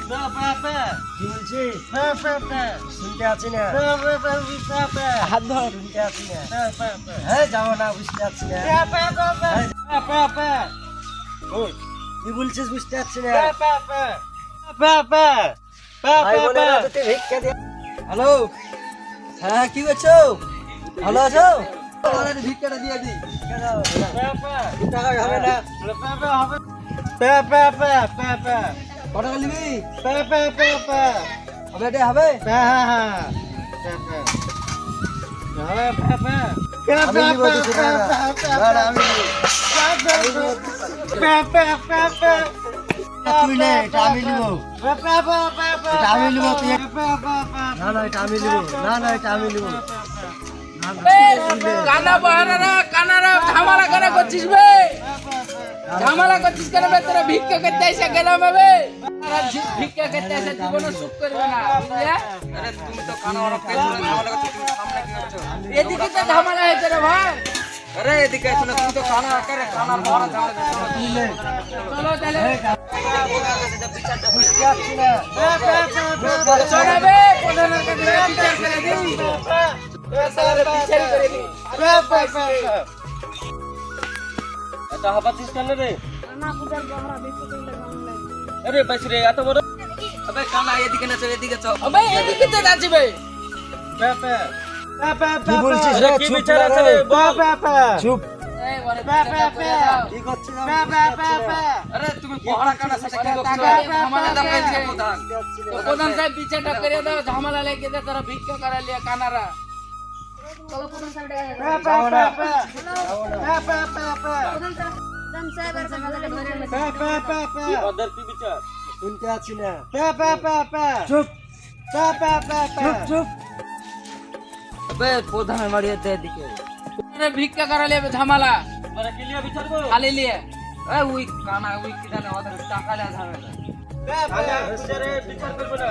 কি বলছিস? শুনতে আছি না। হাত ধর, শুনতে আছি না। হ্যাঁ যাবো না, বুঝতে পারছি না। ওই, কি বলছিস বুঝতে পারছি না। ভাই বোনেরা তোকে ভিক্ষা দিয়ে। হ্যালো, হ্যাঁ কি করছো? ভালো আছো? আমাদের ভিক্ষাটা দিয়ে দি। টাকা হবে না। কত টাকা নিবি? হবে এটা হবে? আমি নিব, তুই সেটা না। না, না, আমি নিব। তুই নে, এটা আমি নিব। এটা আমি নিব, তুই না না এটা আমি নিব। না না এটা আমি নিব। কানারা ঝামেলা কেন করছিস বে? ঝামেলা করছিস কেন বে? তোরা ভিক্ষা করতে এসে গেলাম বে। ভিক্ষা করতে এসে জীবনে সুখ করবে না, বুঝলে? এদিকে তো ঝামেলা হয়েছে রে ভাই। চলো তাহলে বুঝতে পারছি না। চলো বে, প্রধানের কাছে বিচার করে দিই। বিচার করে দিই। এটা হাবাতিস কেন রে? আরে বাইস রে এত বড় আবে কানা এদিকে না, চল এদিকে চল। আবে এদিকে তো যাচ্ছিবে। কি বলছিস আরে রে? কি চুপ বিচার না আছে রে। রে? বল। চুপ। এই বলে বিচারটা করে দাও। কি করছিস আমি বুঝতে পারছি না। আরে তুমি পড়া কানা সাথে কি করছো? ঝামেলা দাও বলছে প্রধান। তো প্রধান সাহেব বিচারটা করে দাও, ঝামেলা লেগে যায়, তারা ভিক্ষা করে লিয়ে কানারা। যাবো না। যাবো না। ওদের কি বিচার? শুনতে আছি না। চুপ চুপ চুপ। আবে প্রধান মারিয়াতে এদিকে। আরে ভিক্ষা করে লিয়ে ঝামেলা তোরা কি লিয়ে বিচার করো? খালি লিয়ে। এই উই কানা উই কি জানে ওদের টাকা লিয়ে ঝামেলা। বিচারে বিচার করবো না।